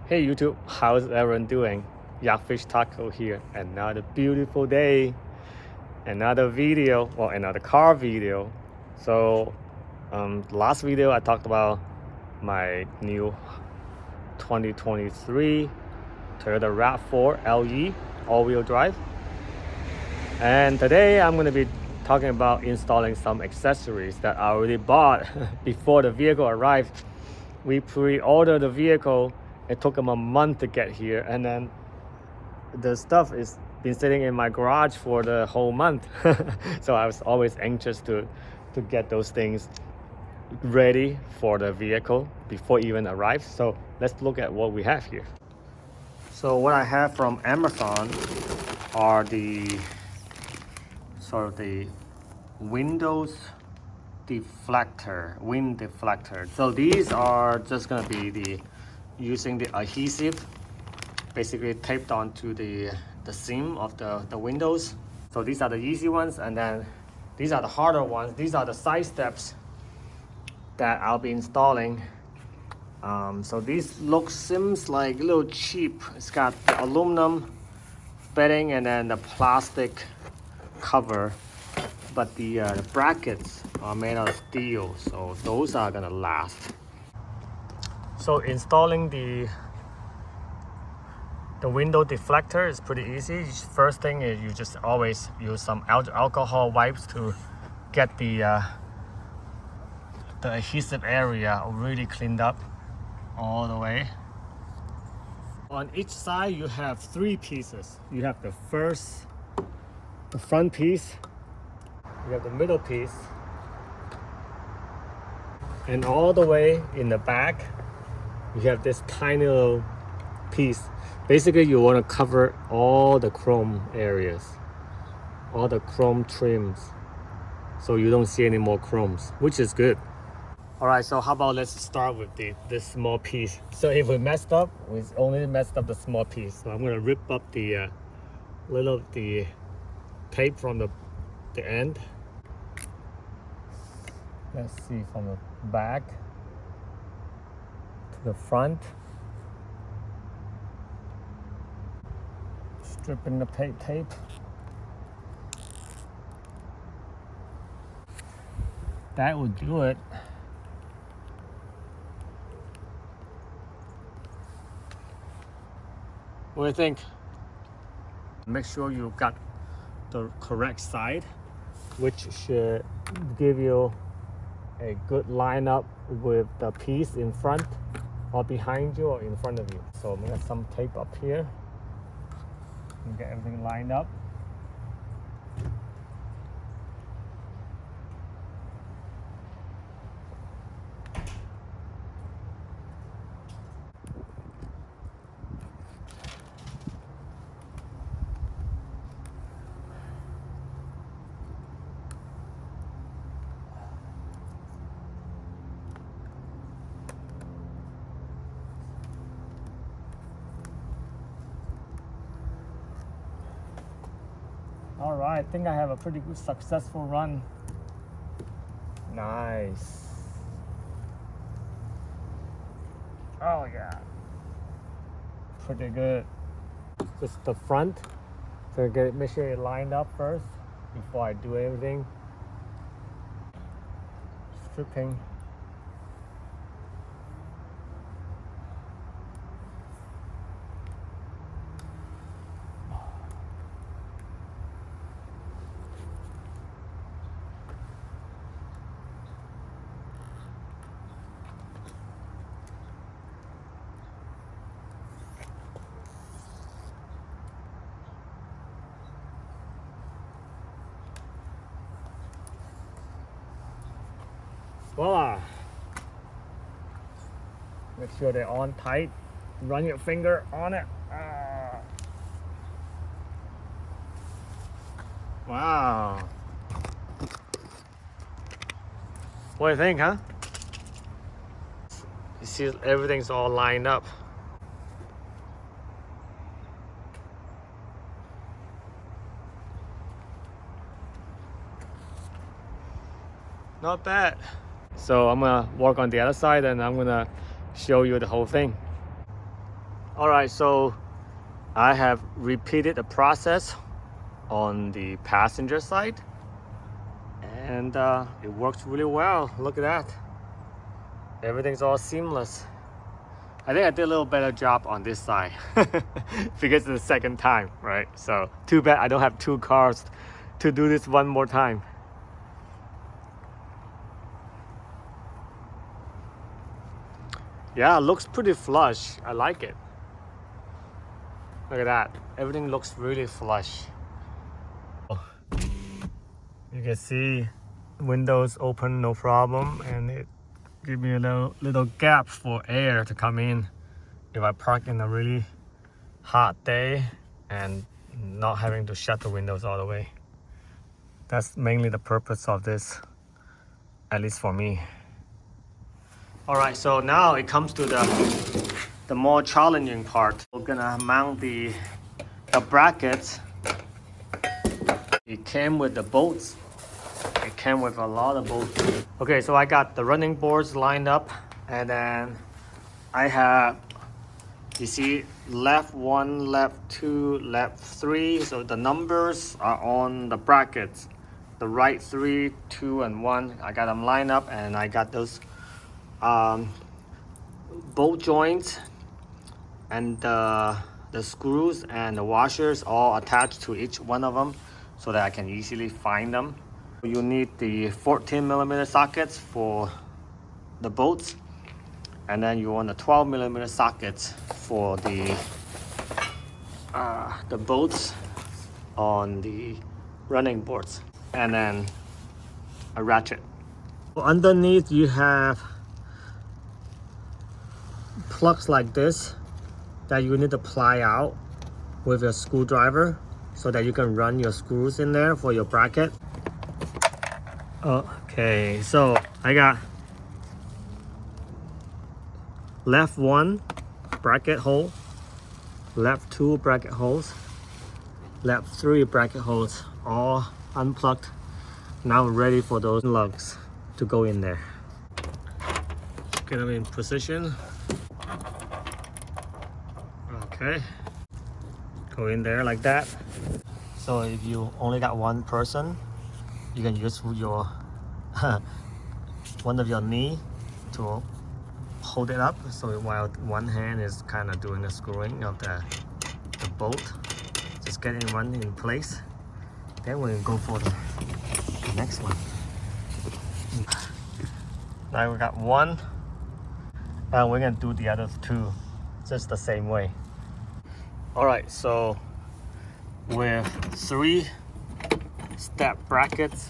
Hey YouTube, how's everyone doing? Yakfish Taco here. Another beautiful day, another video, well, another car video. So, last video I talked about my new 2023 Toyota RAV4 LE all-wheel drive. And today I'm going to be talking about installing some accessories that I already bought before the vehicle arrived. We pre-ordered the vehicle. It took them a month to get here, and then the stuff is been sitting in my garage for the whole month. So I was always anxious to get those things ready for the vehicle before it even arrives. So let's look at what we have here. So what I have from Amazon are the sort of the windows deflector, wind deflector. So these are just gonna be the using the adhesive basically taped onto the seam of the windows. So these are the easy ones, and then these are the harder ones. These are the side steps that I'll be installing. So these seems like a little cheap. It's got the aluminum bedding and then the plastic cover, but the brackets are made out of steel, so those are gonna last. So installing the window deflector is pretty easy. First thing is you just always use some alcohol wipes to get the adhesive area really cleaned up all the way. On each side you have three pieces. You have the front piece, you have the middle piece, and all the way in the back you have this tiny little piece. Basically you want to cover all the chrome areas, all the chrome trims, so you don't see any more chromes, which is good. All right, so how about let's start with this small piece. So if we messed up, we only messed up the small piece. So I'm gonna rip up the tape from the end. Let's see, from the back to the front. Stripping the tape. That would do it. What do you think? Make sure you got the correct side, which should give you a good lineup with the piece in front or behind you or in front of you. So I'm gonna have some tape up here and get everything lined up. All right, I think I have a pretty good successful run. Nice. Oh yeah, pretty good. Just the front, so make sure it lined up first before I do everything. Stripping. Voila! Make sure they're on tight. Run your finger on it. Wow. What do you think, huh? You see everything's all lined up. Not bad. So I'm gonna work on the other side and I'm gonna show you the whole thing. All right, so I have repeated the process on the passenger side, and it works really well. Look at that. Everything's all seamless. I think I did a little better job on this side because it's the second time, right? So too bad I don't have two cars to do this one more time. Yeah, it looks pretty flush. I like it. Look at that. Everything looks really flush. You can see windows open no problem, and it gives me a little gap for air to come in if I park in a really hot day and not having to shut the windows all the way. That's mainly the purpose of this, at least for me. All right, so now it comes to the more challenging part. We're gonna mount the brackets. It came with the bolts. It came with a lot of bolts. Okay, so I got the running boards lined up, and then I have, you see, left 1, left 2, left 3. So the numbers are on the brackets. The right 3, 2, and 1. I got them lined up, and I got those bolt joints and the screws and the washers all attached to each one of them so that I can easily find them. You need the 14mm sockets for the bolts, and then you want the 12mm sockets for the bolts on the running boards, and then a ratchet. Underneath you have plugs like this that you need to ply out with a screwdriver so that you can run your screws in there for your bracket. Okay, so I got left 1 bracket hole, left 2 bracket holes, left 3 bracket holes, all unplugged. Now ready for those lugs to go in there. Get them in position. Okay, go in there like that. So if you only got one person, you can use your one of your knee to hold it up, so while one hand is kind of doing the screwing of the bolt, just getting one in place. Then we'll go for the next one. Now we got one, and we're gonna do the other 2 just the same way. All right, so with 3 step brackets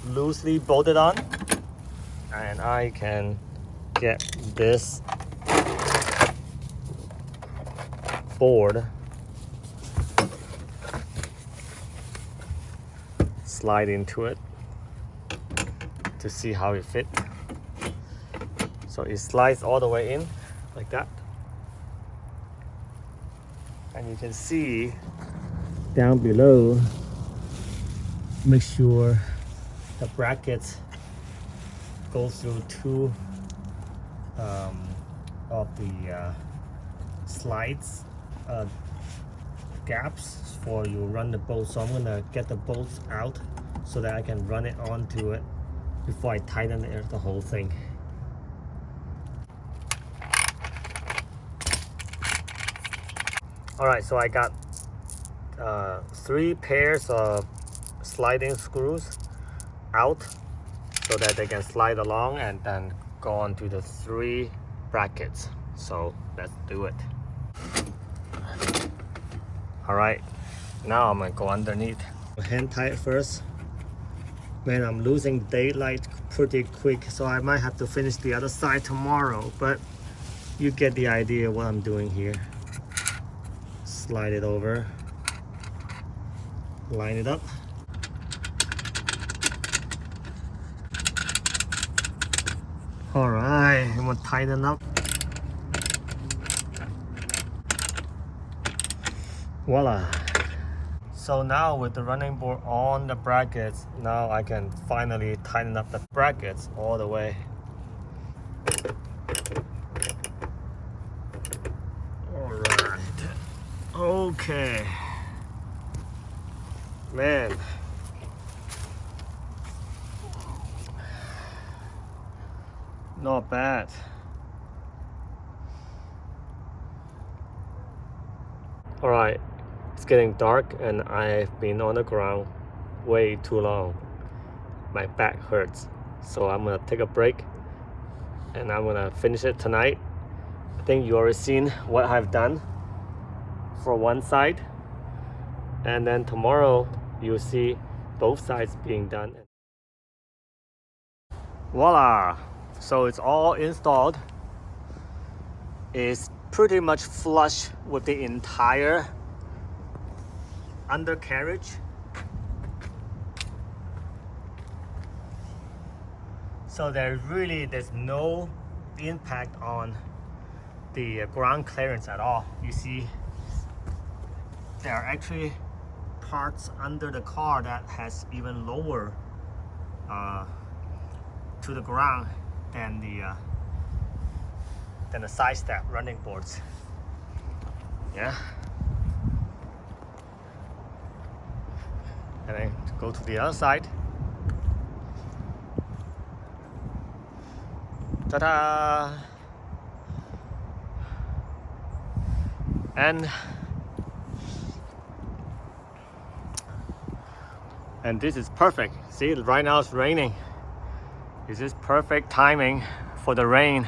loosely bolted on, and I can get this board slide into it to see how it fits. So it slides all the way in like that, and you can see down below, make sure the brackets go through 2 of the slides gaps for you run the bolt. So I'm gonna get the bolts out so that I can run it onto it before I tighten the whole thing. All right, so I got 3 pairs of sliding screws out so that they can slide along and then go on to the 3 brackets. So let's do it. All right, now I'm gonna go underneath. Hand tie it first. Man, I'm losing daylight pretty quick, so I might have to finish the other side tomorrow, but you get the idea what I'm doing here. Slide it over, line it up. All right, I'm gonna tighten up. Voila. So now with the running board on the brackets, now I can finally tighten up the brackets all the way. All right. Okay, man, not bad. All right, it's getting dark and I've been on the ground way too long. My back hurts, so I'm gonna take a break and I'm gonna finish it tonight. I think you already seen what I've done for one side, and then tomorrow you'll see both sides being done. Voila, so it's all installed. It's pretty much flush with the entire undercarriage. So there's no impact on the ground clearance at all. You see, there are actually parts under the car that has even lower to the ground than the side step running boards. Yeah. And then go to the other side. Ta-da! And this is perfect. See, right now it's raining. This is perfect timing for the rain.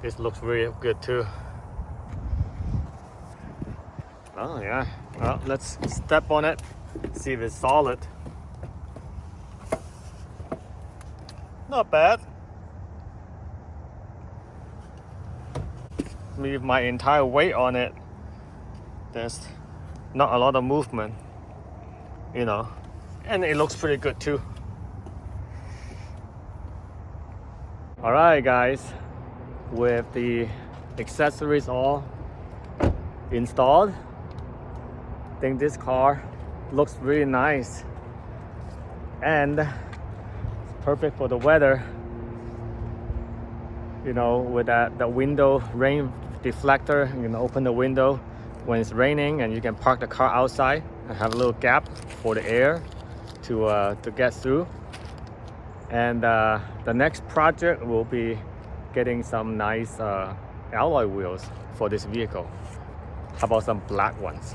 This looks really good too. Oh yeah. Well, let's step on it, see if it's solid. Not bad. Leave my entire weight on it. There's not a lot of movement, you know, and it looks pretty good too. All right, guys, with the accessories all installed, I think this car looks really nice and it's perfect for the weather. You know, with the window rain deflector, you can open the window when it's raining and you can park the car outside and have a little gap for the air to get through. And the next project will be getting some nice alloy wheels for this vehicle. How about some black ones?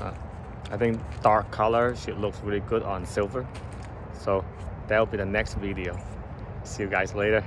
I think dark color should look really good on silver. So that'll be the next video. See you guys later.